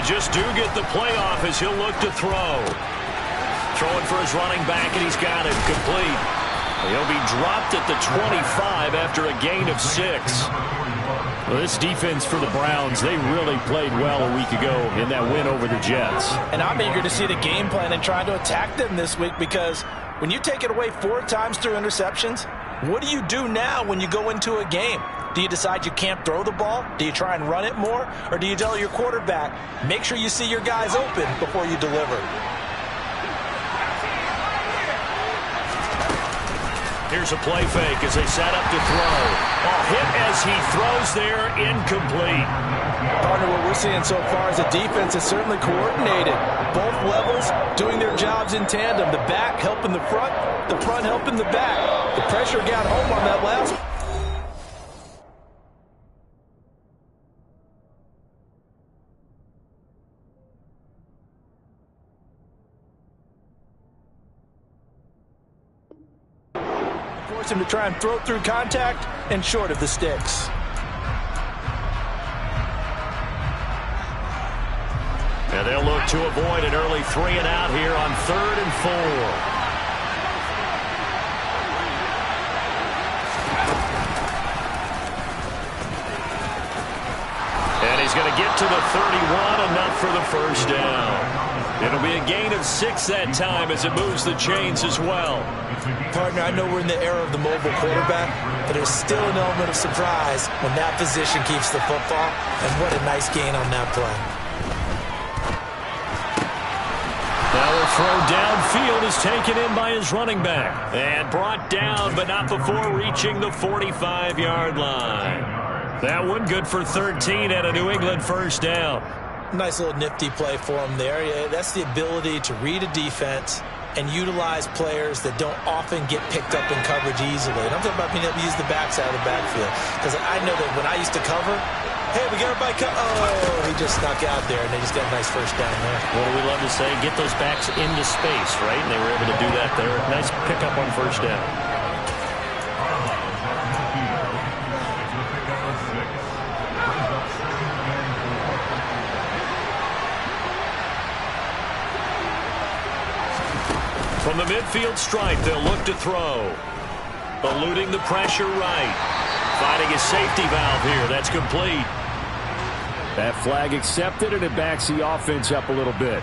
they just do get the playoff as he'll look to throw. Throwing for his running back, and he's got it complete. He'll be dropped at the 25 after a gain of 6. Well, this defense for the Browns, they really played well a week ago in that win over the Jets. And I'm eager to see the game plan and trying to attack them this week, because when you take it away 4 times through interceptions, what do you do now when you go into a game? Do you decide you can't throw the ball? Do you try and run it more? Or do you tell your quarterback, make sure you see your guys open before you deliver? Here's a play fake as they set up to throw. Hit as he throws there, incomplete. Partner, what we're seeing so far is the defense is certainly coordinated. Both levels doing their jobs in tandem. The back helping the front helping the back. The pressure got home on that last one. Force him to try and throw through contact and short of the sticks. And they'll look to avoid an early 3 and out here on 3rd and 4. And he's going to get to the 31, enough for the first down. It'll be a gain of 6 that time as it moves the chains as well. Partner, I know we're in the era of the mobile quarterback, but there's still an element of surprise when that position keeps the football, and what a nice gain on that play. Now the throw downfield is taken in by his running back and brought down, but not before reaching the 45-yard line. That one good for 13 at a New England first down. Nice little nifty play for him there. Yeah, that's the ability to read a defense and utilize players that don't often get picked up in coverage easily. And I'm talking about being able to use the backside of the backfield. Because I know that when I used to cover, hey, we got everybody he just snuck out there, and they just got a nice first down there. What do we love to say? Get those backs into space, right? And they were able to do that there. Nice pickup on first down. From the midfield stripe, they'll look to throw. Eluding the pressure right. Finding a safety valve here. That's complete. That flag accepted, and it backs the offense up a little bit.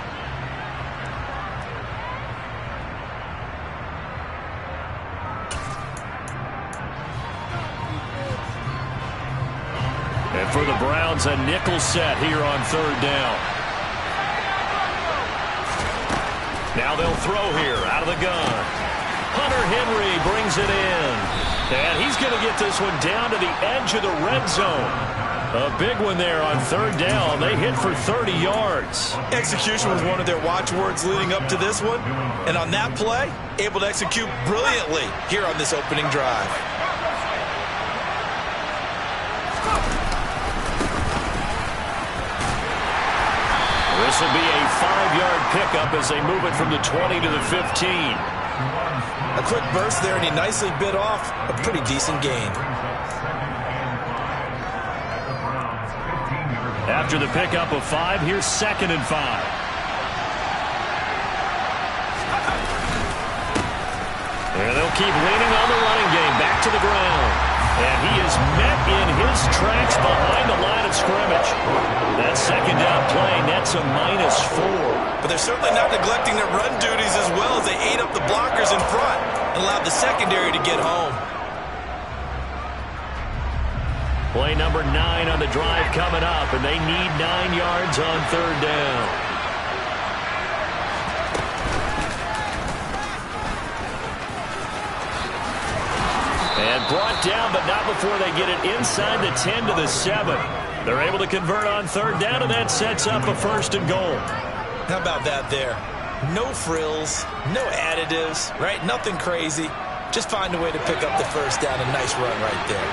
And for the Browns, a nickel set here on 3rd down. Now they'll throw here out of the gun. Hunter Henry brings it in. And he's going to get this one down to the edge of the red zone. A big one there on 3rd down. They hit for 30 yards. Execution was one of their watchwords leading up to this one. And on that play, able to execute brilliantly here on this opening drive. This will be a 5-yard pickup as they move it from the 20 to the 15. A quick burst there, and he nicely bit off a pretty decent gain. After the pickup of 5, here's 2nd and 5. And they'll keep leaning on the running game. Back to the ground. And he is met in his tracks behind the line of scrimmage. That 2nd down play nets a -4. But they're certainly not neglecting their run duties as well as they ate up the blockers in front and allowed the secondary to get home. Play number 9 on the drive coming up, and they need 9 yards on 3rd down. And brought down, but not before they get it inside the 10 to the 7. They're able to convert on 3rd down, and that sets up a 1st and goal. How about that there? No frills, no additives, right? Nothing crazy. Just find a way to pick up the 1st down. A nice run right there.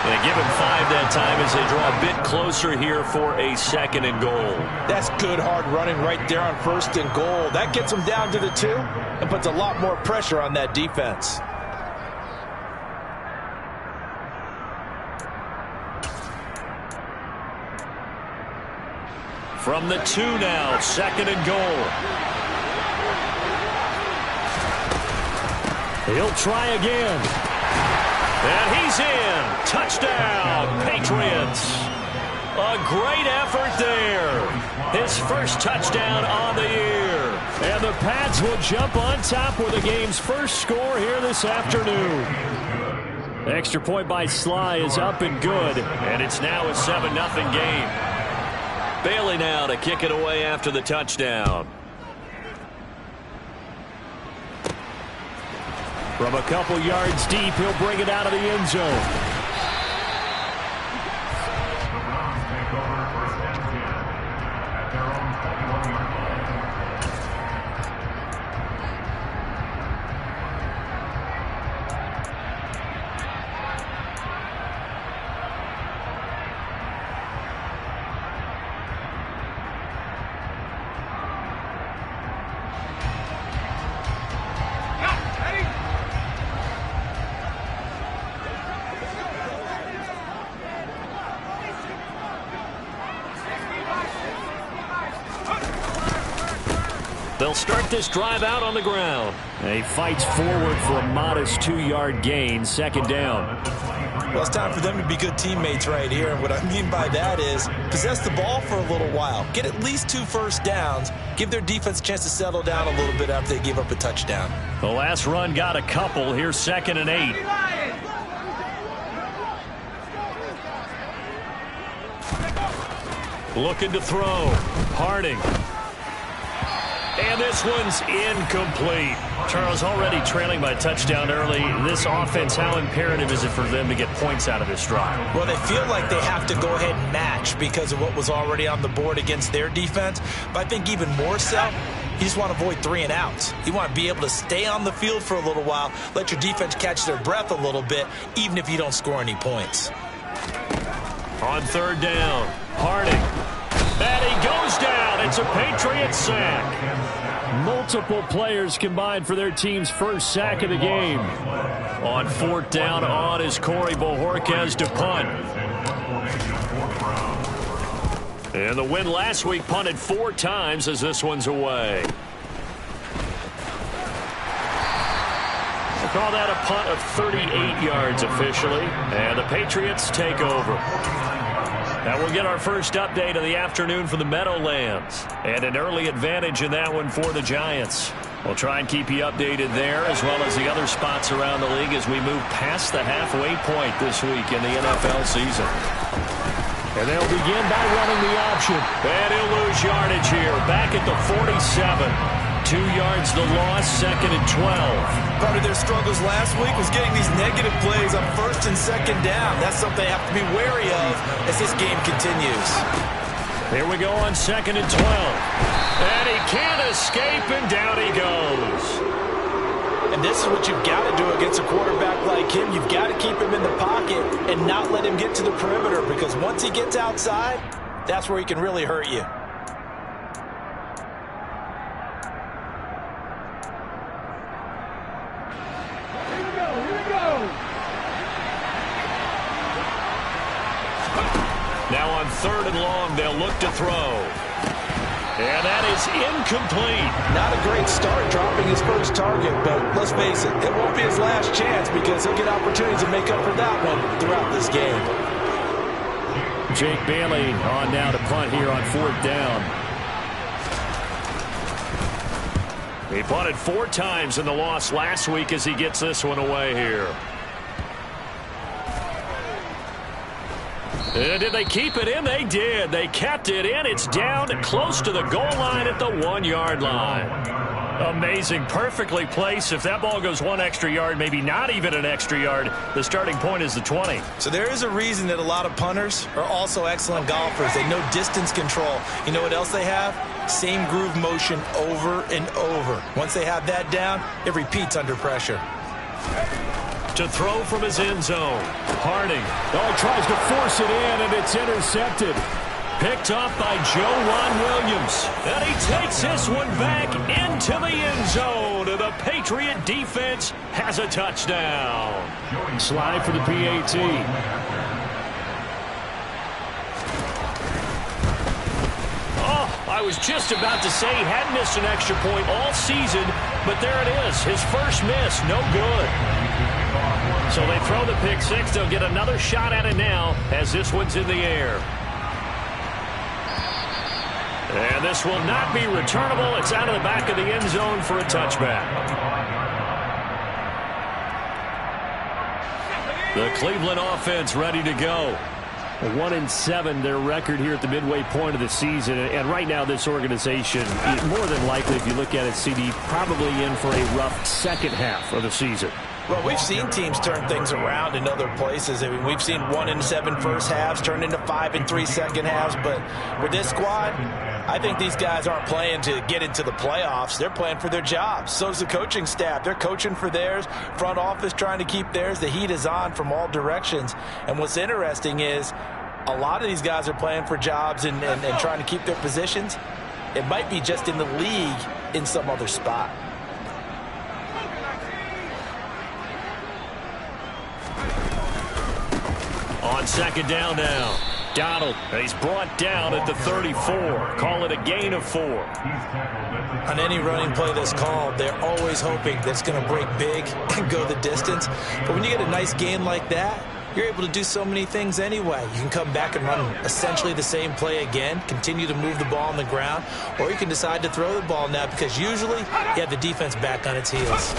They give him 5 that time as they draw a bit closer here for a 2nd and goal. That's good hard running right there on 1st and goal. That gets them down to the 2 and puts a lot more pressure on that defense. From the 2 now, 2nd and goal. He'll try again. And he's in. Touchdown, Patriots. A great effort there. His first touchdown on the year. And the Pats will jump on top with the game's first score here this afternoon. Extra point by Sly is up and good. And it's now a 7-0 game. Bailey now to kick it away after the touchdown. From a couple yards deep, he'll bring it out of the end zone. They'll start this drive out on the ground. And he fights forward for a modest 2-yard gain, 2nd down. Well, it's time for them to be good teammates right here. And what I mean by that is possess the ball for a little while. Get at least 2 first downs. Give their defense a chance to settle down a little bit after they give up a touchdown. The last run got a couple. Here's 2nd and 8. Looking to throw. Harding. And this one's incomplete. Charles, already trailing by touchdown early. This offense, how imperative is it for them to get points out of this drive? Well, they feel like they have to go ahead and match because of what was already on the board against their defense. But I think even more so, you just want to avoid 3 and outs. You want to be able to stay on the field for a little while, let your defense catch their breath a little bit, even if you don't score any points. On 3rd down, Harding. And he goes down. It's a Patriots sack. Multiple players combined for their team's first sack of the game. On 4th down, on is Corey Bojorquez to punt. And the win last week punted 4 times as this one's away. We'll call that a punt of 38 yards officially. And the Patriots take over. Now we'll get our first update of the afternoon from the Meadowlands. And an early advantage in that one for the Giants. We'll try and keep you updated there as well as the other spots around the league as we move past the halfway point this week in the NFL season. And they'll begin by running the option. And he'll lose yardage here. Back at the 47. 2 yards the loss, 2nd and 12. Part of their struggles last week was getting these negative plays on 1st and 2nd down. That's something they have to be wary of as this game continues. Here we go on 2nd and 12. And he can't escape, and down he goes. And this is what you've got to do against a quarterback like him. You've got to keep him in the pocket and not let him get to the perimeter, because once he gets outside, that's where he can really hurt you. Now on 3rd and long, they'll look to throw. And that is incomplete. Not a great start dropping his first target, but let's face it, it won't be his last chance because he'll get opportunities to make up for that one throughout this game. Jake Bailey on now to punt here on 4th down. He punted 4 times in the loss last week as he gets this one away here. Did they keep it in? They did. They kept it in. It's down close to the goal line at the 1-yard line. Amazing. Perfectly placed. If that ball goes 1 extra yard, maybe not even an extra yard, the starting point is the 20. So there is a reason that a lot of punters are also excellent golfers. They know distance control. You know what else they have? Same groove motion over and over. Once they have that down, it repeats under pressure. To throw from his end zone. Harding. Oh, tries to force it in, and it's intercepted. Picked off by Joejuan Williams. And he takes this one back into the end zone. And the Patriot defense has a touchdown. Slide for the PAT. I was just about to say he hadn't missed an extra point all season, but there it is. His first miss, no good. So they throw the pick six. They'll get another shot at it now as this one's in the air. And this will not be returnable. It's out of the back of the end zone for a touchback. The Cleveland offense ready to go. 1-7, their record here at the midway point of the season. And right now, this organization, more than likely, if you look at it, CD, probably in for a rough second half of the season. Well, we've seen teams turn things around in other places. I mean, we've seen 1-7 first halves turn into 5-3 second halves. But with this squad, I think these guys aren't playing to get into the playoffs. They're playing for their jobs. So's the coaching staff. They're coaching for theirs. Front office trying to keep theirs. The heat is on from all directions. And what's interesting is a lot of these guys are playing for jobs and trying to keep their positions. It might be just in the league in some other spot. On second down now, Donald. He's brought down at the 34. Call it a gain of 4. On any running play that's called, they're always hoping that it's going to break big and go the distance. But when you get a nice gain like that, you're able to do so many things anyway. You can come back and run essentially the same play again, continue to move the ball on the ground, or you can decide to throw the ball now because usually you have the defense back on its heels.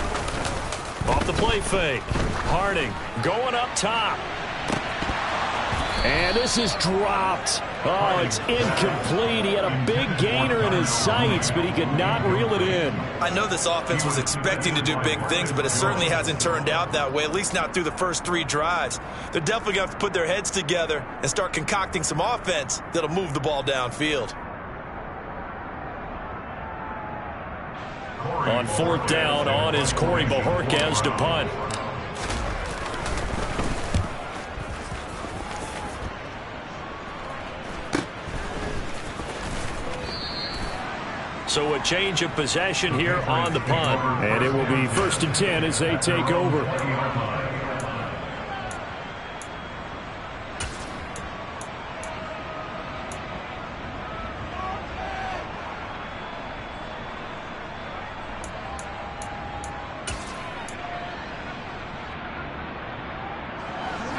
Off the play fake. Harding going up top. And this is dropped. Oh, it's incomplete. He had a big gainer in his sights, but he could not reel it in. I know this offense was expecting to do big things, but it certainly hasn't turned out that way, at least not through the first 3 drives. They're definitely going to have to put their heads together and start concocting some offense that'll move the ball downfield. On fourth down, on is Corey Bojorquez to punt. So a change of possession here on the punt. And it will be 1st and 10 as they take over.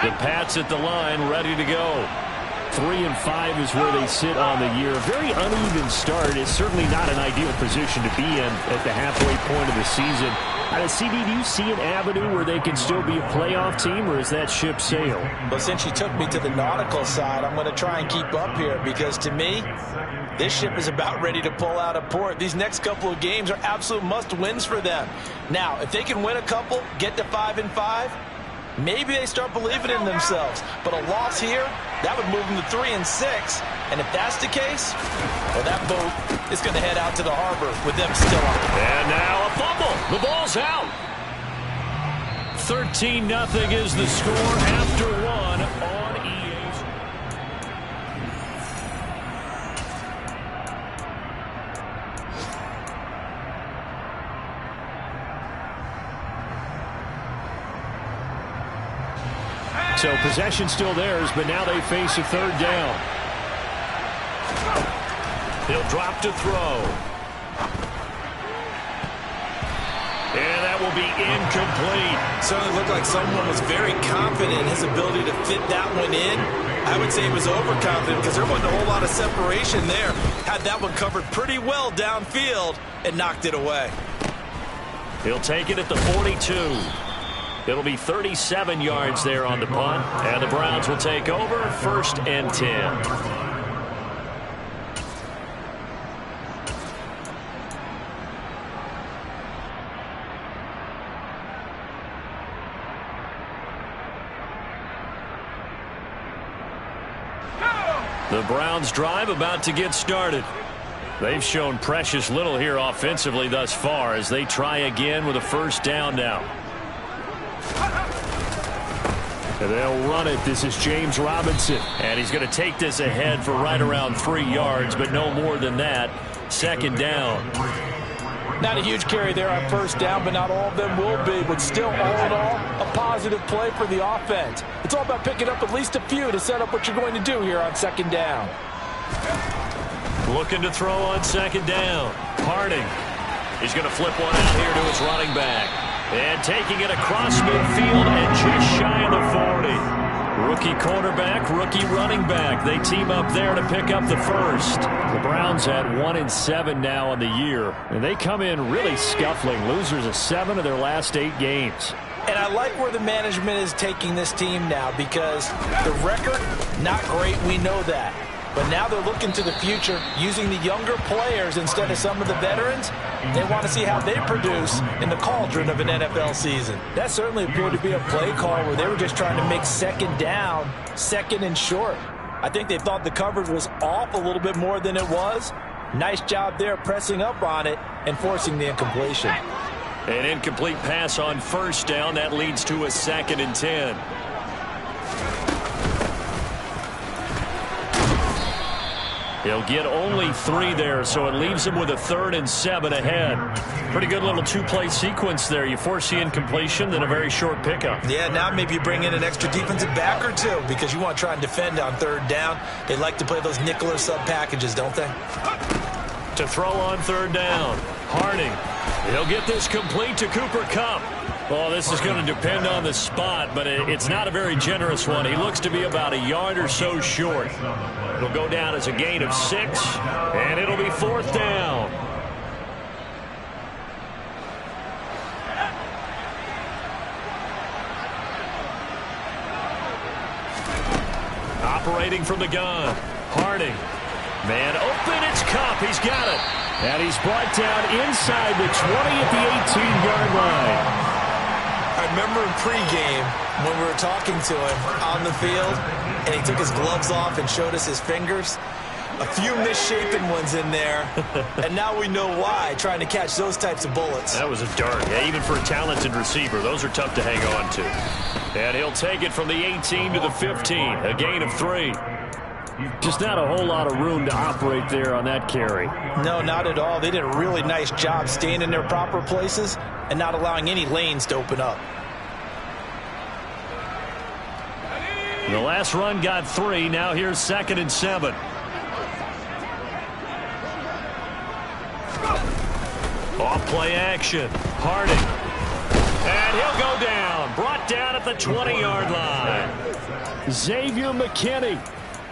The Pats at the line, ready to go. 3-5 is where they sit on the year. A very uneven start. It's certainly not an ideal position to be in at the halfway point of the season. CD, do you see an avenue where they can still be a playoff team, or is that ship sailed? Well, since you took me to the nautical side, I'm going to try and keep up here because, to me, this ship is about ready to pull out of port. These next couple of games are absolute must-wins for them. Now, if they can win a couple, get to 5-5, maybe they start believing in themselves. But a loss here, that would move them to 3-6. And if that's the case, well, that boat is going to head out to the harbor with them still on. And now a fumble. The ball's out. 13-0 is the score after 1 on EA. So possession still theirs, but now they face a 3rd down. He'll drop to throw. And that will be incomplete. Certainly looked like someone was very confident in his ability to fit that one in. I would say he was overconfident because there wasn't a whole lot of separation there. Had that one covered pretty well downfield and knocked it away. He'll take it at the 42. It'll be 37 yards there on the punt. And the Browns will take over 1st and 10. The Browns drive about to get started. They've shown precious little here offensively thus far as they try again with a 1st down now. And they'll run it. This is James Robinson. And he's going to take this ahead for right around 3 yards, but no more than that. 2nd down. Not a huge carry there on 1st down, but not all of them will be. But still, all in all, a positive play for the offense. It's all about picking up at least a few to set up what you're going to do here on 2nd down. Looking to throw on second down. Harding. He's going to flip one out here to his running back. And taking it across midfield and just shy of the 40. Rookie quarterback, rookie running back. They team up there to pick up the first. The Browns at 1-7 now on the year. And they come in really scuffling. Losers of 7 of their last 8 games. And I like where the management is taking this team now because the record, not great, we know that. But now they're looking to the future, using the younger players instead of some of the veterans. They want to see how they produce in the cauldron of an NFL season. That certainly appeared to be a play call where they were just trying to make second down, second and short. I think they thought the coverage was off a little bit more than it was. Nice job there pressing up on it and forcing the incompletion. An incomplete pass on first down. That leads to a 2nd and 10. He'll get only 3 there, so it leaves him with a 3rd and 7 ahead. Pretty good little 2-play sequence there. You force the incompletion, then a very short pickup. Yeah, now maybe you bring in an extra defensive back or 2 because you want to try and defend on 3rd down. They like to play those nickel or sub packages, don't they? To throw on 3rd down. Harding. He'll get this complete to Cooper Kupp. Well, this is going to depend on the spot, but it's not a very generous one. He looks to be about a yard or so short. It'll go down as a gain of 6, and it'll be 4th down. Operating from the gun. Harding. Man open, it's Kupp. He's got it. And he's brought down inside the 20 at the 18-yard line. I remember in pregame when we were talking to him on the field, and he took his gloves off and showed us his fingers. A few misshapen ones in there, and now we know why, trying to catch those types of bullets. That was a dart. Yeah, even for a talented receiver, those are tough to hang on to. And he'll take it from the 18 to the 15, a gain of 3. Just not a whole lot of room to operate there on that carry. No, not at all. They did a really nice job staying in their proper places and not allowing any lanes to open up. The last run got 3. Now here's 2nd and 7. Off play action. Harding. And he'll go down. Brought down at the 20-yard line. Xavier McKinney.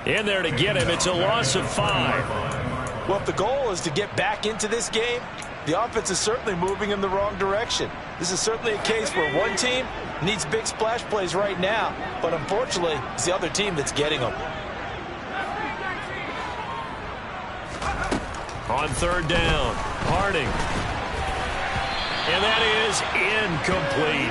In there to get him. It's a loss of 5. Well, if the goal is to get back into this game, the offense is certainly moving in the wrong direction. This is certainly a case where one team needs big splash plays right now, but unfortunately, it's the other team that's getting them. On 3rd down, Harding. And that is incomplete.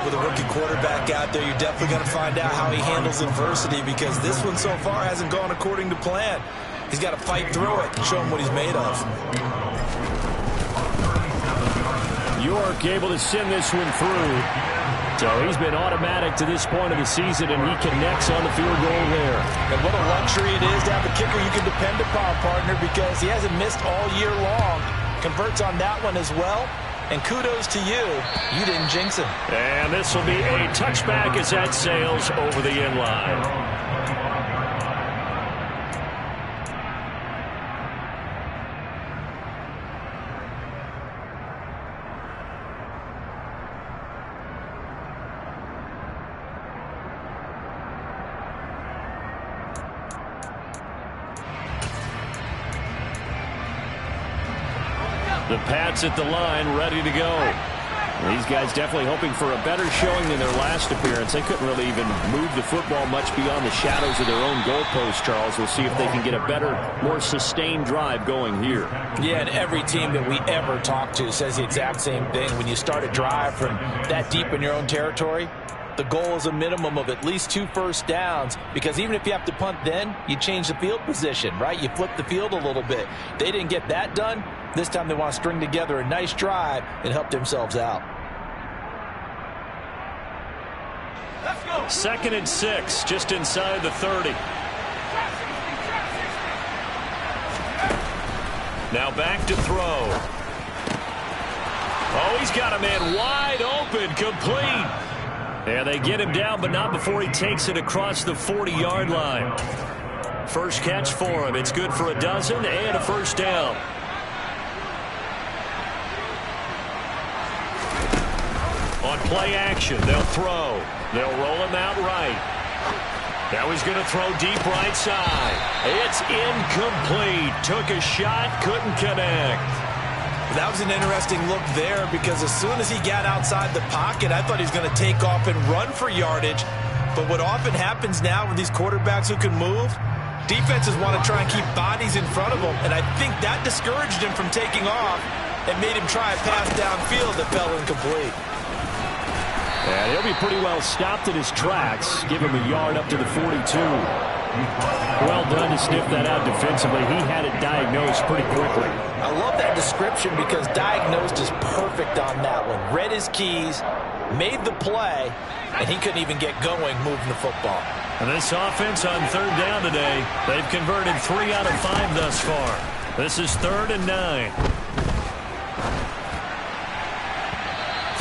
With a rookie quarterback out there, you're definitely going to find out how he handles adversity because this one so far hasn't gone according to plan. He's got to fight through it and show him what he's made of. York able to send this one through. So he's been automatic to this point of the season, and he connects on the field goal there. And what a luxury it is to have a kicker you can depend upon, partner, because he hasn't missed all year long. Converts on that one as well. And kudos to you. You didn't jinx him. And this will be a touchback as that sails over the end line. The Pats at the line, ready to go. These guys definitely hoping for a better showing than their last appearance. They couldn't really even move the football much beyond the shadows of their own goalpost, Charles. We'll see if they can get a better, more sustained drive going here. Yeah, and every team that we ever talk to says the exact same thing. When you start a drive from that deep in your own territory, the goal is a minimum of at least 2 first downs, because even if you have to punt then, you change the field position, right? You flip the field a little bit. They didn't get that done. This time they want to string together a nice drive and help themselves out. 2nd and 6, just inside the 30. Now back to throw. Oh, he's got a man wide open, complete. And they get him down, but not before he takes it across the 40-yard line. First catch for him. It's good for a dozen and a first down. On play action, they'll throw. They'll roll him out right. Now he's going to throw deep right side. It's incomplete. Took a shot, couldn't connect. That was an interesting look there because as soon as he got outside the pocket, I thought he was going to take off and run for yardage. But what often happens now with these quarterbacks who can move, defenses want to try and keep bodies in front of them, and I think that discouraged him from taking off and made him try a pass downfield that fell incomplete. And he'll be pretty well stopped in his tracks. Give him a yard up to the 42. Well done to sniff that out defensively. He had it diagnosed pretty quickly. I love that description because diagnosed is perfect on that one. Read his keys, made the play, and he couldn't even get going moving the football. And this offense on third down today, they've converted 3 out of 5 thus far. This is 3rd and 9.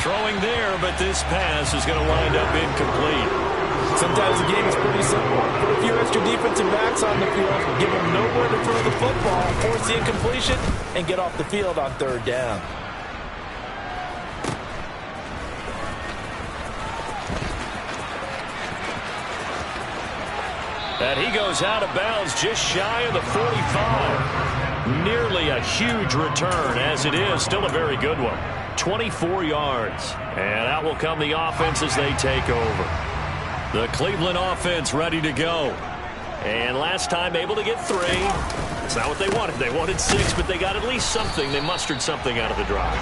Throwing there, but this pass is going to wind up incomplete. Sometimes the game is pretty simple. Put a few extra defensive backs on the field, give them nowhere to throw the football, force the incompletion, and get off the field on third down. And he goes out of bounds just shy of the 45. Nearly a huge return as it is. Still a very good one. 24 yards. And out will come the offense as they take over. The Cleveland offense ready to go. And last time able to get 3. It's not what they wanted. They wanted 6, but they got at least something. They mustered something out of the drive.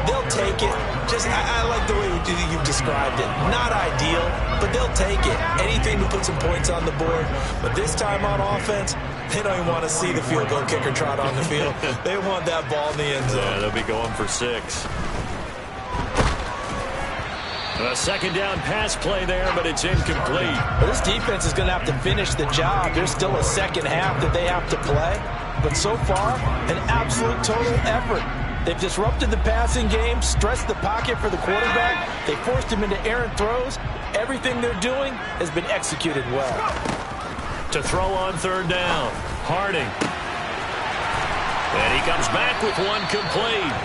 They'll take it. I like the way you've described it. Not ideal, but they'll take it. Anything to put some points on the board. But this time on offense, they don't even want to see the field goal kicker trot on the field. They want that ball in the end zone. Yeah, they'll be going for 6. A second down pass play there, but it's incomplete. Well, this defense is going to have to finish the job. There's still a second half that they have to play. But so far, an absolute total effort. They've disrupted the passing game, stressed the pocket for the quarterback. They forced him into errant throws. Everything they're doing has been executed well. To throw on third down, Harding. And he comes back with one complete.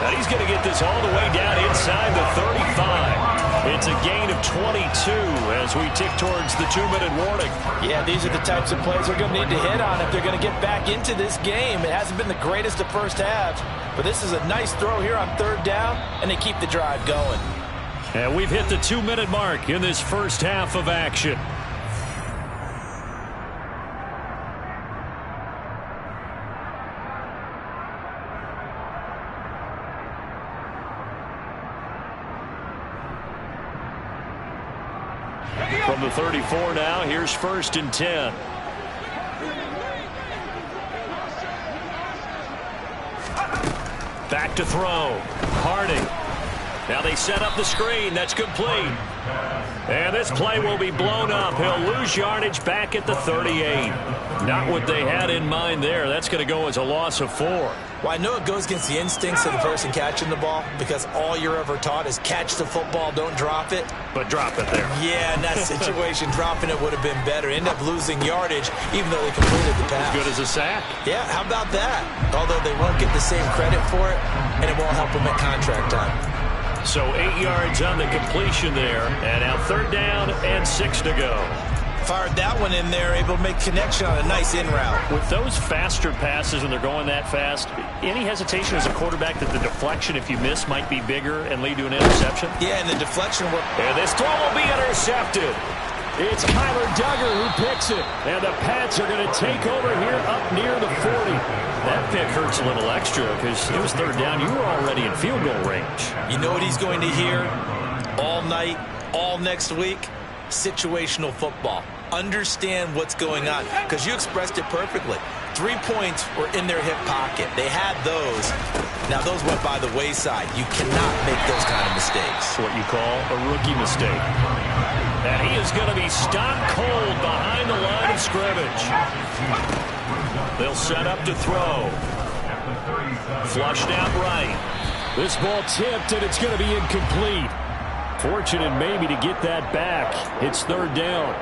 And he's going to get this all the way down inside the 35. It's a gain of 22 as we tick towards the 2-minute warning. Yeah, these are the types of plays they're going to need to hit on if they're going to get back into this game. It hasn't been the greatest of first halves, but this is a nice throw here on third down, and they keep the drive going. And we've hit the 2-minute mark in this first half of action. From the 34 now, here's 1st and 10. Back to throw. Harding. Now they set up the screen. That's complete. And this play will be blown up. He'll lose yardage back at the 38. Not what they had in mind there. That's going to go as a loss of 4. Well, I know it goes against the instincts of the person catching the ball because all you're ever taught is catch the football, don't drop it. But drop it there. Yeah, in that situation, dropping it would have been better. End up losing yardage even though they completed the pass. As good as a sack. Yeah, how about that? Although they won't get the same credit for it, and it won't help them at contract time. So 8 yards on the completion there. And now third down and 6 to go. Fired that one in there, able to make connection on a nice in route. With those faster passes and they're going that fast, any hesitation as a quarterback that the deflection, if you miss, might be bigger and lead to an interception? Yeah, and the deflection work. And this throw will be intercepted. It's Kyler Duggar who picks it. And the Pats are going to take over here up near the 40. That pick hurts a little extra because it was third down. You were already in field goal range. You know what he's going to hear all night, all next week? Situational football. Understand what's going on because you expressed it perfectly. 3 points were in their hip pocket. They had those. Now those went by the wayside. You cannot make those kind of mistakes. What you call a rookie mistake. And he is going to be stopped cold behind the line of scrimmage. They'll set up to throw. Flushed out right. This ball tipped and it's going to be incomplete. Fortunate maybe to get that back. It's third down.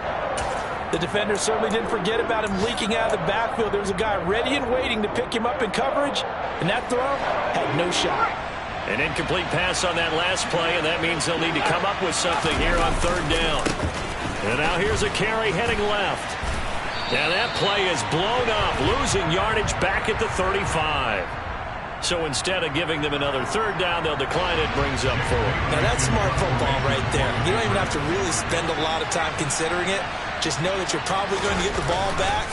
The defender certainly didn't forget about him leaking out of the backfield. There was a guy ready and waiting to pick him up in coverage, and that throw had no shot. An incomplete pass on that last play, and that means they'll need to come up with something here on third down. And now here's a carry heading left. And that play is blown up, losing yardage back at the 35. So instead of giving them another third down, they'll decline it, brings up 4. Now that's smart football right there. You don't even have to really spend a lot of time considering it. Just know that you're probably going to get the ball back.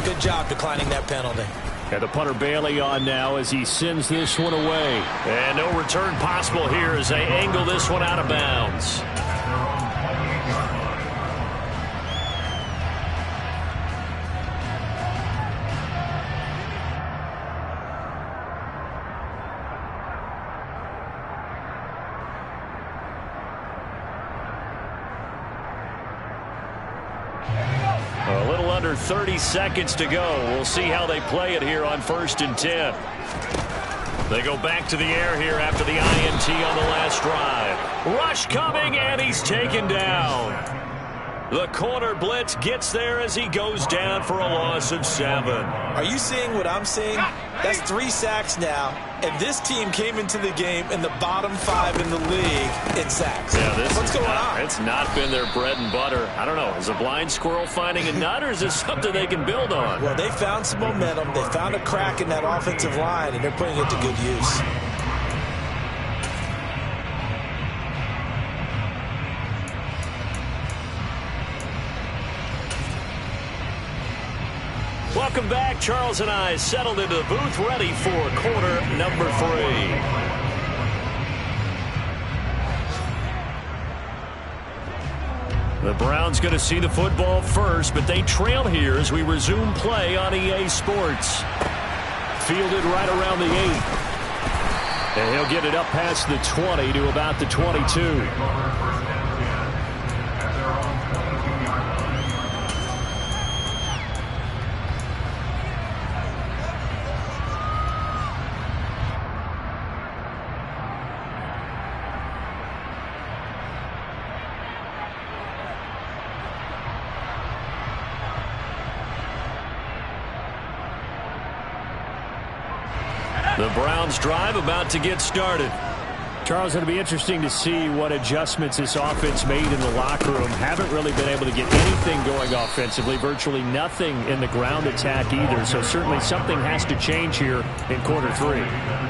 Good job declining that penalty. And the punter Bailey on now as he sends this one away. And no return possible here as they angle this one out of bounds. A little under 30 seconds to go. We'll see how they play it here on 1st and 10. They go back to the air here after the INT on the last drive. Rush coming, and he's taken down. The corner blitz gets there as he goes down for a loss of 7. Are you seeing what I'm seeing? That's 3 sacks now, and this team came into the game in the bottom 5 in the league in sacks. Yeah, What's going on? It's not been their bread and butter. I don't know. Is a blind squirrel finding a nut, or is this something they can build on? Well, they found some momentum. They found a crack in that offensive line, and they're putting it to good use. Welcome back. Charles and I settled into the booth, ready for quarter number 3. The Browns going to see the football first, but they trail here as we resume play on EA Sports. Fielded right around the 8. And he'll get it up past the 20 to about the 22. The Browns drive about to get started. Charles, it'll be interesting to see what adjustments this offense made in the locker room. Haven't really been able to get anything going offensively, virtually nothing in the ground attack either. So certainly something has to change here in quarter 3.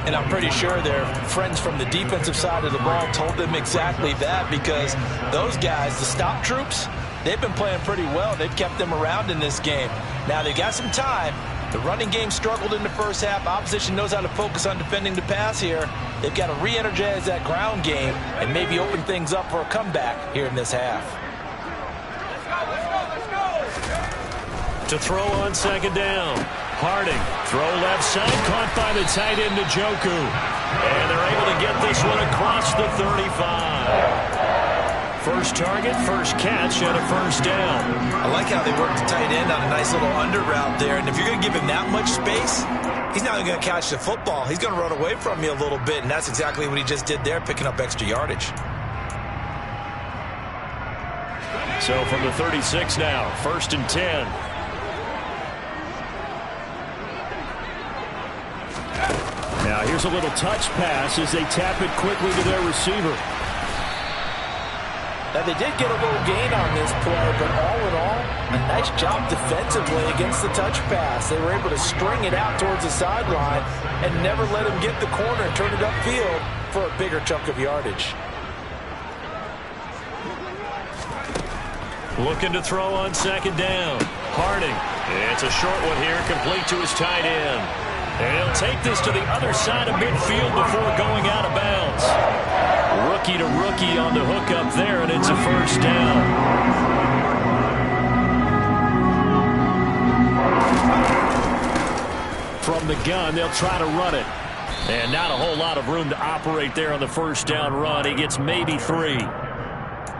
And I'm pretty sure their friends from the defensive side of the ball told them exactly that, because those guys, the stop troops, they've been playing pretty well. They've kept them around in this game. Now they've got some time. The running game struggled in the first half. Opposition knows how to focus on defending the pass here. They've got to re-energize that ground game and maybe open things up for a comeback here in this half. To throw on second down. Harding, throw left side, caught by the tight end Njoku. And they're able to get this one across the 35. First target, first catch, and a first down. I like how they work the tight end on a nice little under route there. And if you're going to give him that much space, he's not going to catch the football. He's going to run away from you a little bit, and that's exactly what he just did there, picking up extra yardage. So from the 36 now, 1st and 10. Now here's a little touch pass as they tap it quickly to their receiver. Now, they did get a little gain on this play, but all in all, a nice job defensively against the touch pass. They were able to string it out towards the sideline and never let him get the corner and turn it upfield for a bigger chunk of yardage. Looking to throw on second down. Harding. It's a short one here, complete to his tight end. And he'll take this to the other side of midfield before going out of bounds. Rookie to rookie on the hookup there, and it's a first down. From the gun, they'll try to run it. And not a whole lot of room to operate there on the first down run. He gets maybe 3.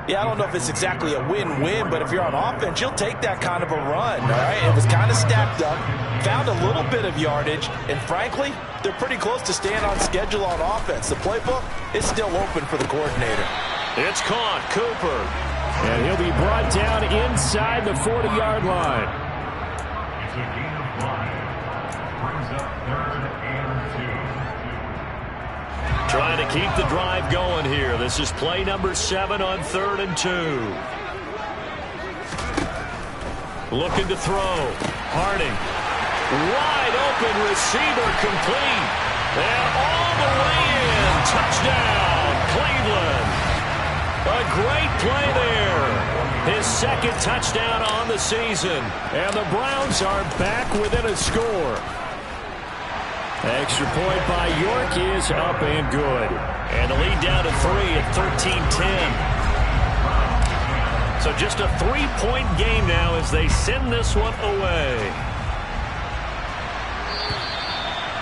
Yeah, I don't know if it's exactly a win-win, but if you're on offense, you'll take that kind of a run, all right? It was kind of stacked up, found a little bit of yardage, and frankly, they're pretty close to staying on schedule on offense. The playbook is still open for the coordinator. It's caught. Cooper And he'll be brought down inside the 40-yard line. It's a gain of 5. Brings up 3rd and 2. Trying to keep the drive going here. This is play number 7 on 3rd and 2. Looking to throw. Harding. Wide open receiver complete. And all the way in. Touchdown, Cleveland. A great play there. His 2nd touchdown on the season. And the Browns are back within a score. Extra point by York is up and good. And the lead down to 3 at 13-10. So just a 3-point game now as they send this one away.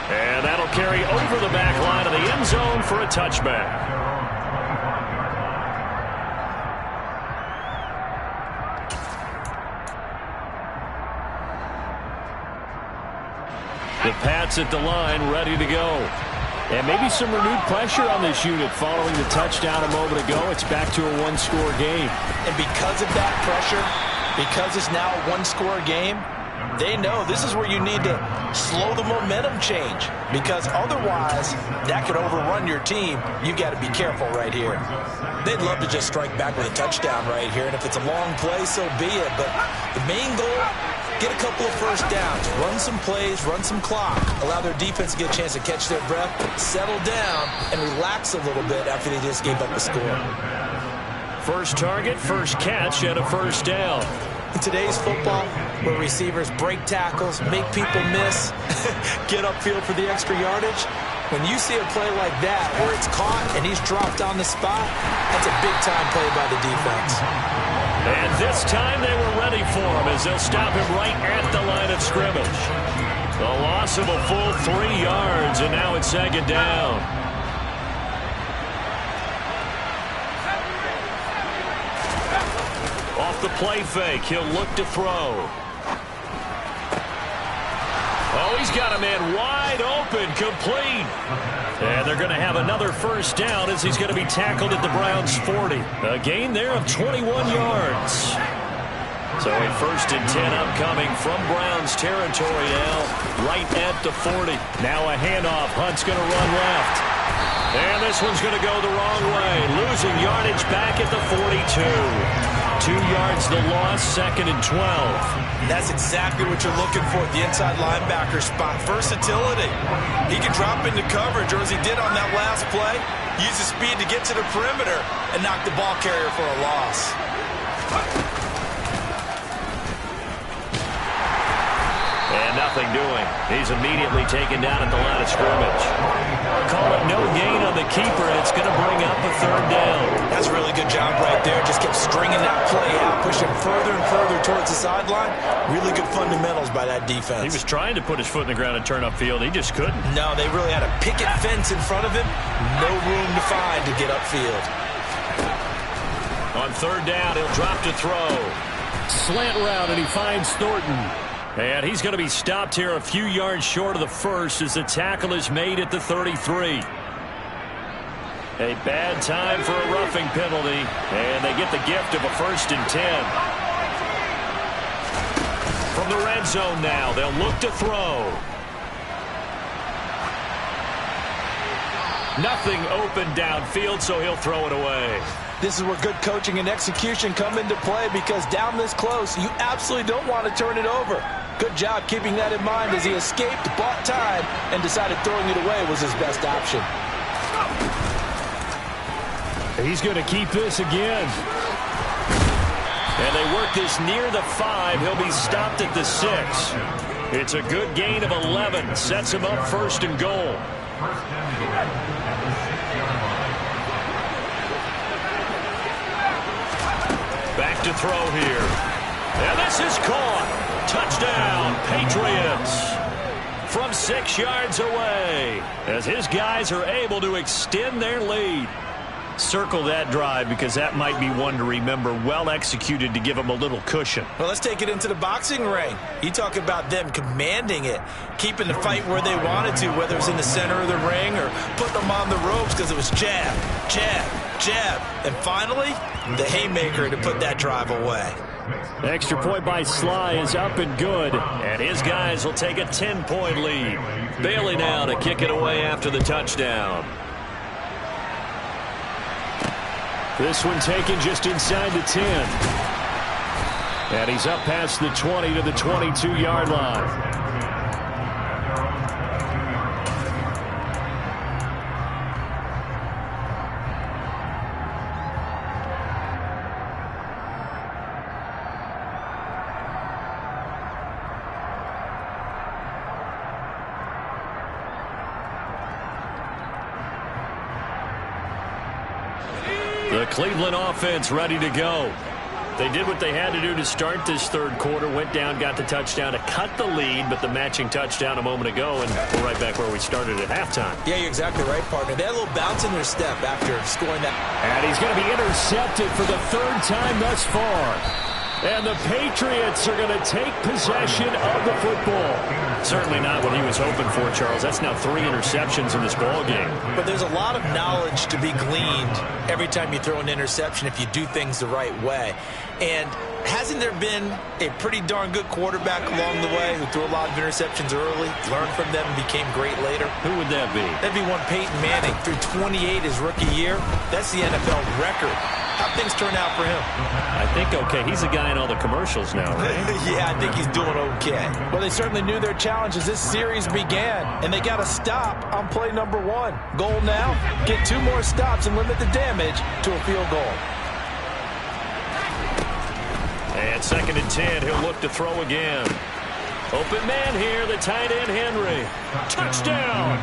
And that'll carry over the back line of the end zone for a touchback. The Pats at the line, ready to go. And maybe some renewed pressure on this unit following the touchdown a moment ago. It's back to a 1-score game. And because of that pressure, because it's now a 1-score game, they know this is where you need to slow the momentum change. Because otherwise, that could overrun your team. You've got to be careful right here. They'd love to just strike back with a touchdown right here. And if it's a long play, so be it. But the main goal, get a couple of first downs, run some plays, run some clock, allow their defense to get a chance to catch their breath, settle down, and relax a little bit after they just gave up a score. First target, first catch, and a first down. In today's football, where receivers break tackles, make people miss, get upfield for the extra yardage, when you see a play like that where it's caught and he's dropped on the spot, that's a big-time play by the defense. And this time they were ready for him as they'll stop him right at the line of scrimmage. The loss of a full 3 yards, and now it's 2nd down. Off the play fake, he'll look to throw. Oh, he's got a man wide open, complete. And they're going to have another first down as he's going to be tackled at the Browns' 40. A gain there of 21 yards. So a 1st and 10 upcoming from Browns territory now, right at the 40. Now a handoff. Hunt's going to run left. And this one's going to go the wrong way. Losing yardage back at the 42. 2 yards the loss, 2nd and 12. That's exactly what you're looking for at the inside linebacker spot. Versatility. He can drop into coverage, or as he did on that last play, use his speed to get to the perimeter and knock the ball carrier for a loss. And nothing doing. He's immediately taken down at the line of scrimmage. Call it no gain on the keeper, and it's going to bring up a 3rd down. That's a really good job right there. Just kept stringing that play out, pushing further and further towards the sideline. Really good fundamentals by that defense. He was trying to put his foot in the ground and turn upfield. He just couldn't. No, they really had a picket fence in front of him. No room to find to get upfield. On 3rd down, he'll drop to throw. Slant route, and he finds Thornton. And he's going to be stopped here a few yards short of the first as the tackle is made at the 33. A bad time for a roughing penalty, and they get the gift of a 1st and 10. From the red zone now, they'll look to throw. Nothing open downfield, so he'll throw it away. This is where good coaching and execution come into play, because down this close, you absolutely don't want to turn it over. Good job keeping that in mind as he escaped, bought time, and decided throwing it away was his best option. He's going to keep this again. And they work this near the 5. He'll be stopped at the 6. It's a good gain of 11. Sets him up 1st and goal. Back to throw here. And this is caught. Touchdown, Patriots. From 6 yards away as his guys are able to extend their lead. Circle that drive because that might be one to remember. Well executed to give them a little cushion. Well, let's take it into the boxing ring. You talk about them commanding it, keeping the fight where they wanted to, whether it was in the center of the ring or putting them on the ropes, because it was jab, jab, jab, and finally, the haymaker to put that drive away. Extra point by Sly is up and good. And his guys will take a 10-point lead. Bailey now to kick it away after the touchdown. This one taken just inside the 10. And he's up past the 20 to the 22-yard line. The Cleveland offense ready to go. They did what they had to do to start this third quarter. Went down, got the touchdown to cut the lead, but the matching touchdown a moment ago, and we're right back where we started at halftime. Yeah, you're exactly right, partner. They had a little bounce in their step after scoring that. And he's going to be intercepted for the third time thus far. And the Patriots are going to take possession of the football. Certainly not what he was hoping for, Charles. That's now 3 interceptions in this ball game. But there's a lot of knowledge to be gleaned every time you throw an interception if you do things the right way. And hasn't there been a pretty darn good quarterback along the way who threw a lot of interceptions early, learned from them, and became great later? Who would that be? That'd be one Peyton Manning. Threw 28 his rookie year. That's the NFL record. How'd things turn out for him? I think okay. He's a guy in all the commercials now, right? Yeah, I think he's doing okay. Well, they certainly knew their challenge as this series began, and they got a stop on play number 1. Goal now, get 2 more stops and limit the damage to a field goal. And 2nd and 10, he'll look to throw again. Open man here, the tight end Henry. Touchdown!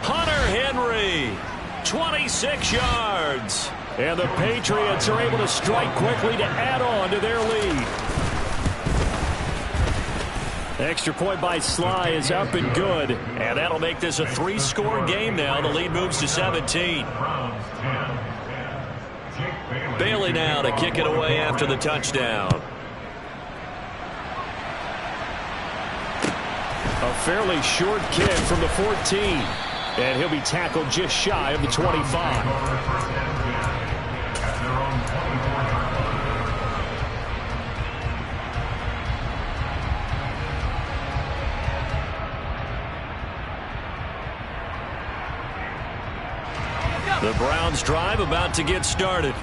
Hunter Henry, 26 yards. And the Patriots are able to strike quickly to add on to their lead. Extra point by Sly is up and good. And that'll make this a 3-score game now. The lead moves to 17. Bailey now to kick it away after the touchdown. A fairly short kick from the 14. And he'll be tackled just shy of the 25. The Browns drive about to get started.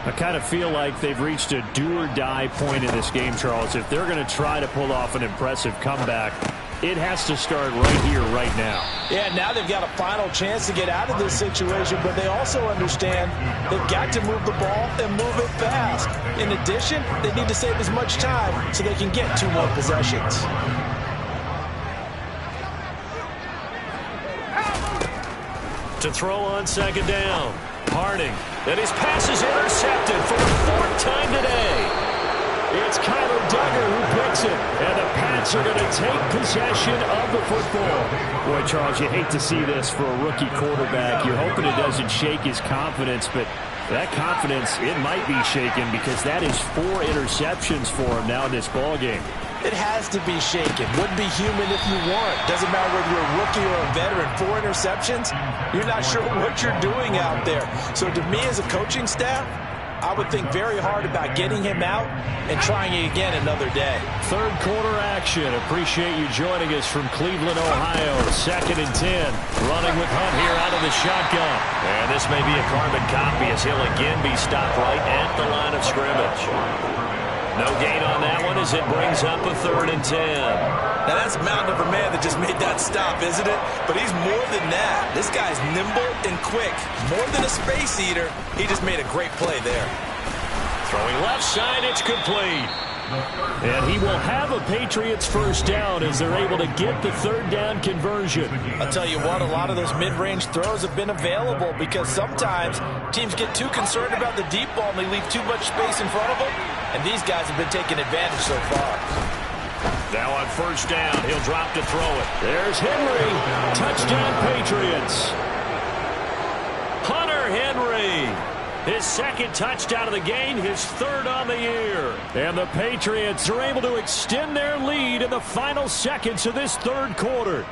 I kind of feel like they've reached a do-or-die point in this game, Charles. If they're going to try to pull off an impressive comeback, it has to start right here, right now. Yeah, now they've got a final chance to get out of this situation, but they also understand they've got to move the ball and move it fast. In addition, they need to save as much time so they can get 2 more possessions. To throw on 2nd down. Harding. And his pass is intercepted for the 4th time today. It's Kyler Duggar who picks it. And the Pats are going to take possession of the football. Boy, Charles, you hate to see this for a rookie quarterback. You're hoping it doesn't shake his confidence, but that confidence, it might be shaken because that is 4 interceptions for him now in this ballgame. It has to be shaken. Wouldn't be human if you weren't. Doesn't matter whether you're a rookie or a veteran. 4 interceptions, you're not sure what you're doing out there. So to me as a coaching staff, I would think very hard about getting him out and trying it again another day. Third quarter action. Appreciate you joining us from Cleveland, Ohio. 2nd and 10. Running with Hunt here out of the shotgun. And this may be a carbon copy as he'll again be stopped right at the line of scrimmage. No gain on that one as it brings up a 3rd and 10. Now that's a mountain of a man that just made that stop, isn't it? But he's more than that. This guy's nimble and quick. More than a space eater, he just made a great play there. Throwing left side, it's complete. And he will have a Patriots first down as they're able to get the 3rd down conversion. I'll tell you what, a lot of those mid-range throws have been available because sometimes teams get too concerned about the deep ball and they leave too much space in front of them. And these guys have been taking advantage so far. Now on 1st down, he'll drop to throw it. There's Henry. Touchdown Patriots. Hunter Henry. His 2nd touchdown of the game, his 3rd on the year. And the Patriots are able to extend their lead in the final seconds of this 3rd quarter.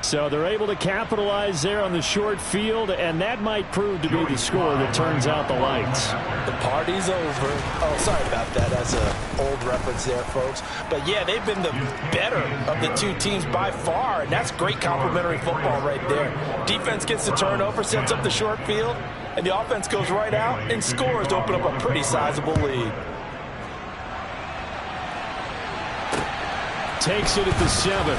So they're able to capitalize there on the short field, and that might prove to be the score that turns out the lights. The party's over. Oh, sorry about that. That's an old reference there, folks. But, yeah, they've been the better of the two teams by far, and that's great complementary football right there. Defense gets the turnover, sets up the short field, and the offense goes right out and scores to open up a pretty sizable lead. Takes it at the 7.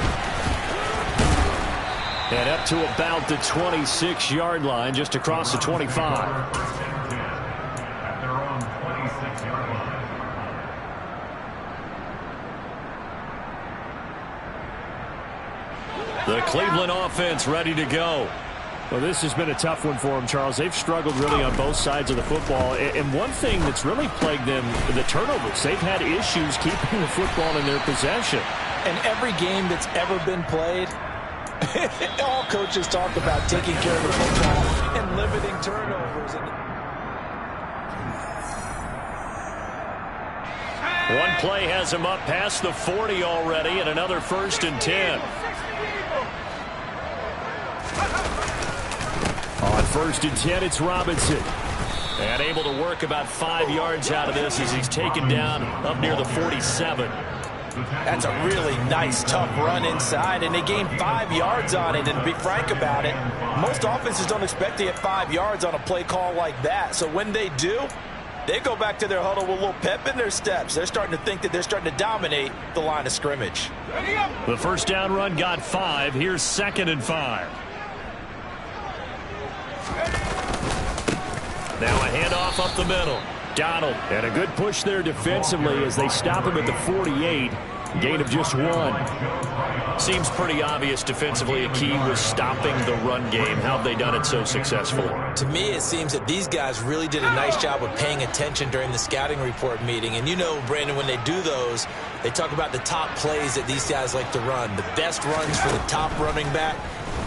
And up to about the 26-yard line, just across the 25. At their own 26-yard line. The Cleveland offense ready to go. Well, this has been a tough one for them, Charles. They've struggled really on both sides of the football. And one thing that's really plagued them, the turnovers. They've had issues keeping the football in their possession. And every game that's ever been played, all coaches talk about taking care of the football and limiting turnovers. One play has him up past the 40 already, and another 1st and 10. On 1st and 10, it's Robinson. And able to work about 5 yards out of this as he's taken down up near the 47. That's a really nice, tough run inside, and they gained 5 yards on it. And to be frank about it, most offenses don't expect to get 5 yards on a play call like that. So when they do, they go back to their huddle with a little pep in their steps. They're starting to think that they're starting to dominate the line of scrimmage. The first down run got 5. Here's 2nd and 5. Now a handoff up the middle. Donald. And a good push there defensively as they stop him at the 48. Gain of just 1. Seems pretty obvious defensively a key was stopping the run game. How have they done it so successfully? To me, it seems that these guys really did a nice job of paying attention during the scouting report meeting. And you know, Brandon, when they do those, they talk about the top plays that these guys like to run. The best runs for the top running back,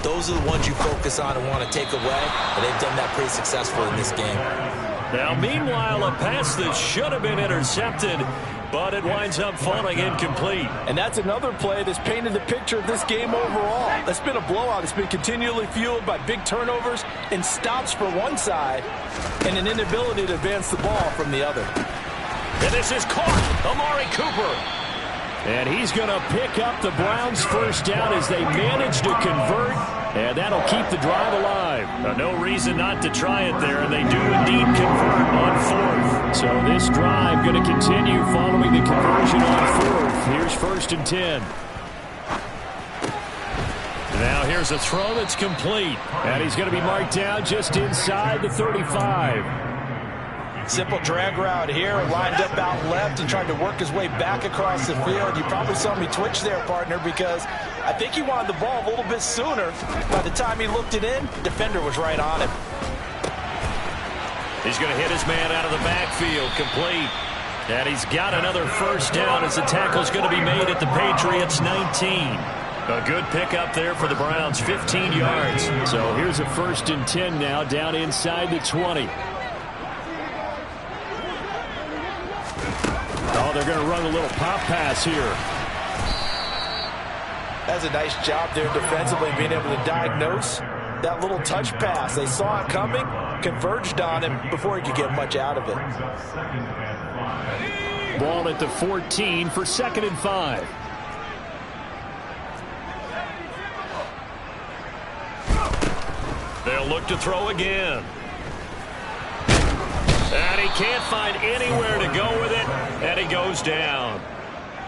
those are the ones you focus on and want to take away. And they've done that pretty successfully in this game. Now, meanwhile, a pass that should have been intercepted, but it winds up falling incomplete. And that's another play that's painted the picture of this game overall. It's been a blowout. It's been continually fueled by big turnovers and stops for one side and an inability to advance the ball from the other. And this is caught. Amari Cooper. And he's going to pick up the Browns' first down as they manage to convert. And that'll keep the drive alive. No reason not to try it there, and they do indeed convert on 4th. So this drive going to continue following the conversion on 4th. Here's 1st and 10. Now here's a throw that's complete. And he's going to be marked down just inside the 35. Simple drag route here, lined up out left and trying to work his way back across the field. You probably saw me twitch there, partner, because I think he wanted the ball a little bit sooner. By the time he looked it in, defender was right on him. He's going to hit his man out of the backfield, complete. And he's got another first down as the tackle's going to be made at the Patriots' 19. A good pickup there for the Browns, 15 yards. So here's a 1st and 10 now, down inside the 20. Oh, they're going to run a little pop pass here. That's a nice job there defensively, being able to diagnose that little touch pass. They saw it coming, converged on him before he could get much out of it. Ball at the 14 for 2nd and 5. They'll look to throw again. And he can't find anywhere to go with it, and he goes down.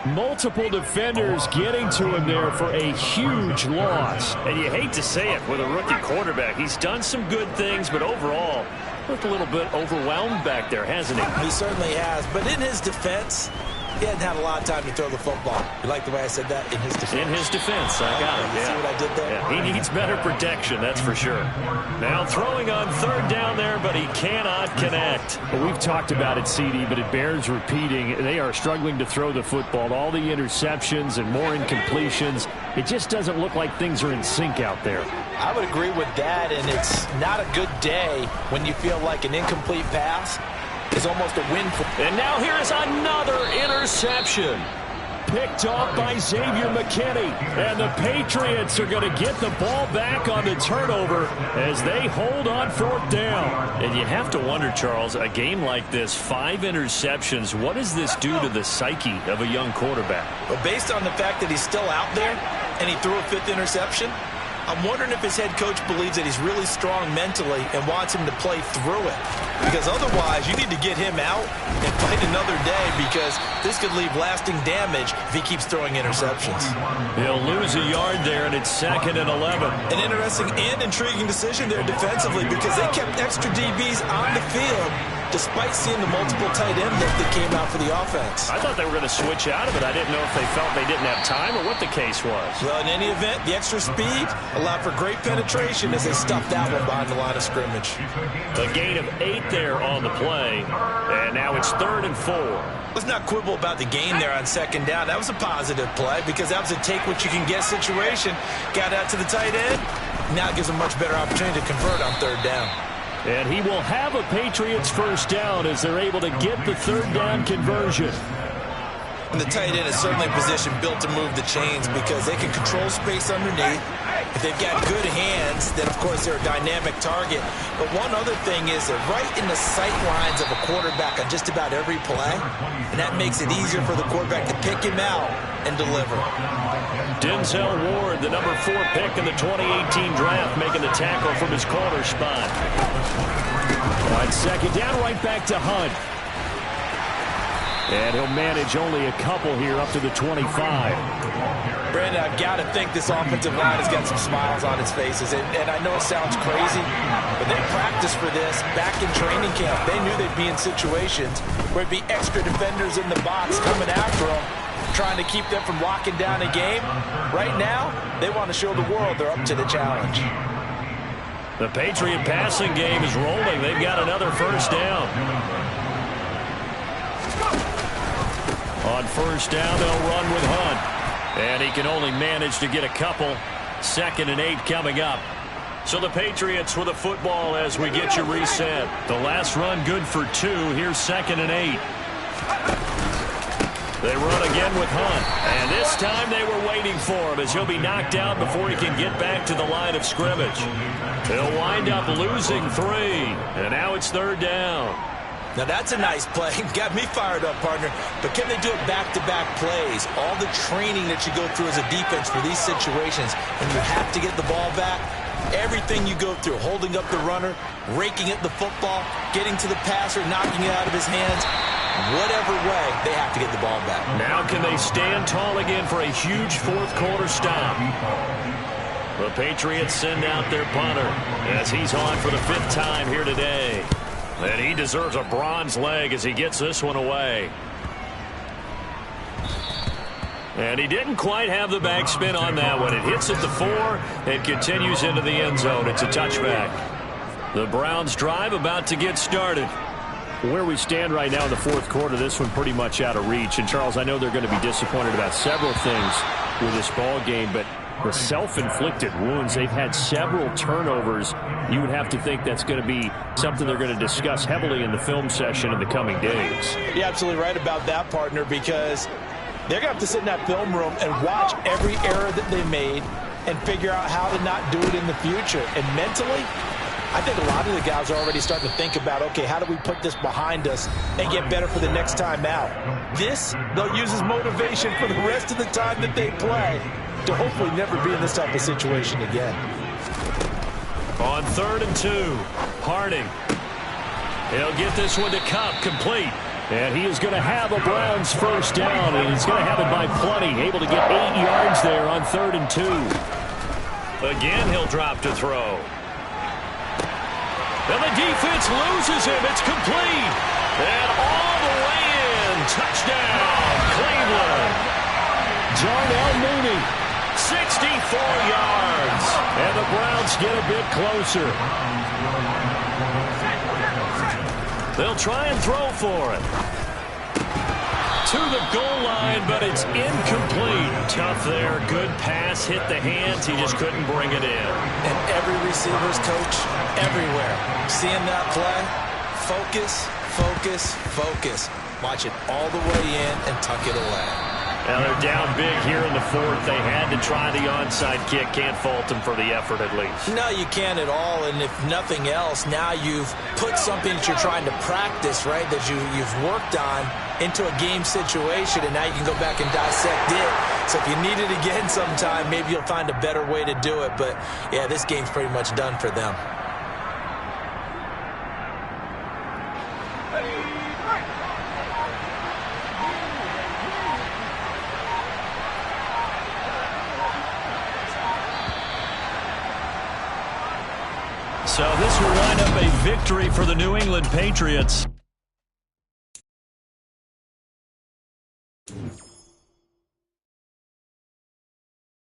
Multiple defenders getting to him there for a huge loss. And you hate to say it with a rookie quarterback. He's done some good things, but overall, looked a little bit overwhelmed back there, hasn't he? He certainly has, but in his defense, he hadn't had a lot of time to throw the football. You like the way I said that? In his defense. In his defense, I got it. You see what I did there? Yeah, he needs better protection, that's for sure. Now throwing on 3rd down there, but he cannot connect. Well, we've talked about it, CD, but it bears repeating. They are struggling to throw the football. All the interceptions and more incompletions. It just doesn't look like things are in sync out there. I would agree with that, and it's not a good day when you feel like an incomplete pass is almost a win for. And now here's another interception. Picked off by Xavier McKinney. And the Patriots are going to get the ball back on the turnover as they hold on 4th down. And you have to wonder, Charles, a game like this, 5 interceptions, what does this do to the psyche of a young quarterback? But based on the fact that he's still out there and he threw a 5th interception, I'm wondering if his head coach believes that he's really strong mentally and wants him to play through it. Because otherwise, you need to get him out and fight another day, because this could leave lasting damage if he keeps throwing interceptions. He'll lose a yard there, and it's 2nd and 11. An interesting and intriguing decision there defensively, because they kept extra DBs on the field despite seeing the multiple tight end look that came out for the offense. I thought they were going to switch out of it. I didn't know if they felt they didn't have time or what the case was. Well, in any event, the extra speed allowed for great penetration as they stuffed that one behind the line of scrimmage. A gain of 8 there on the play, and now it's 3rd and 4. Let's not quibble about the gain there on 2nd down. That was a positive play, because that was a take-what-you-can-get situation. Got out to the tight end. Now it gives a much better opportunity to convert on 3rd down. And he will have a Patriots 1st down as they're able to get the 3rd down conversion. And the tight end is certainly a position built to move the chains, because they can control space underneath. If they've got good hands, then, of course, they're a dynamic target. But one other thing is they're right in the sight lines of a quarterback on just about every play, and that makes it easier for the quarterback to pick him out and deliver. Denzel Ward, the number 4 pick in the 2018 draft, making the tackle from his corner spot. On 2nd down, right back to Hunt. And he'll manage only a couple here up to the 25. Brandon, I've got to think this offensive line has got some smiles on its faces. And I know it sounds crazy, but they practiced for this back in training camp. They knew they'd be in situations where it'd be extra defenders in the box coming after them, trying to keep them from locking down a game. Right now, they want to show the world they're up to the challenge. The Patriot passing game is rolling. They've got another 1st down. On 1st down, they'll run with Hunt. And he can only manage to get a couple. 2nd and 8 coming up. So the Patriots with a football as we get you reset. The last run good for 2. Here's 2nd and 8. They run again with Hunt. And this time they were waiting for him, as he'll be knocked out before he can get back to the line of scrimmage. He'll wind up losing 3. And now it's 3rd down. Now that's a nice play. Got me fired up, partner. But can they do it back-to-back plays? All the training that you go through as a defense for these situations, when you have to get the ball back, everything you go through, holding up the runner, raking at the football, getting to the passer, knocking it out of his hands, whatever way, they have to get the ball back. Now can they stand tall again for a huge 4th quarter stop? The Patriots send out their punter as he's on for the 5th time here today. And he deserves a bronze leg as he gets this one away. And he didn't quite have the backspin on that one. It hits at the 4 and continues into the end zone. It's a touchback. The Browns drive about to get started. Where we stand right now in the 4th quarter, this one pretty much out of reach. And, Charles, I know they're going to be disappointed about several things with this ball game, but the self-inflicted wounds, they've had several turnovers. You would have to think that's going to be something they're going to discuss heavily in the film session in the coming days. You're absolutely right about that, partner, because they're going to have to sit in that film room and watch every error that they made and figure out how to not do it in the future. And mentally, I think a lot of the guys are already starting to think about, okay, how do we put this behind us and get better for the next time out? This, they'll use as motivation for the rest of the time that they play to hopefully never be in this type of situation again. On 3rd and 2, Harding. He'll get this one to Kupp, complete. And he is going to have a Browns 1st down, and he's going to have it by plenty. Able to get 8 yards there on 3rd and 2. Again, he'll drop to throw. And the defense loses him. It's complete. And all the way in. Touchdown, Cleveland. Darnell Mooney. 64 yards. And the Browns get a bit closer. They'll try and throw for it. To the goal line, but it's incomplete. Tough there. Good pass. Hit the hands. He just couldn't bring it in. And every receiver's coach, everywhere, seeing that play, focus, focus, focus. Watch it all the way in and tuck it away. Now they're down big here in the fourth. They had to try the onside kick. Can't fault them for the effort at least. No, you can't at all. And if nothing else, now you've put something that you're trying to practice, right, that you've worked on into a game situation, and now you can go back and dissect it. So if you need it again sometime, maybe you'll find a better way to do it. But, yeah, this game's pretty much done for them. So this will wind up a victory for the New England Patriots.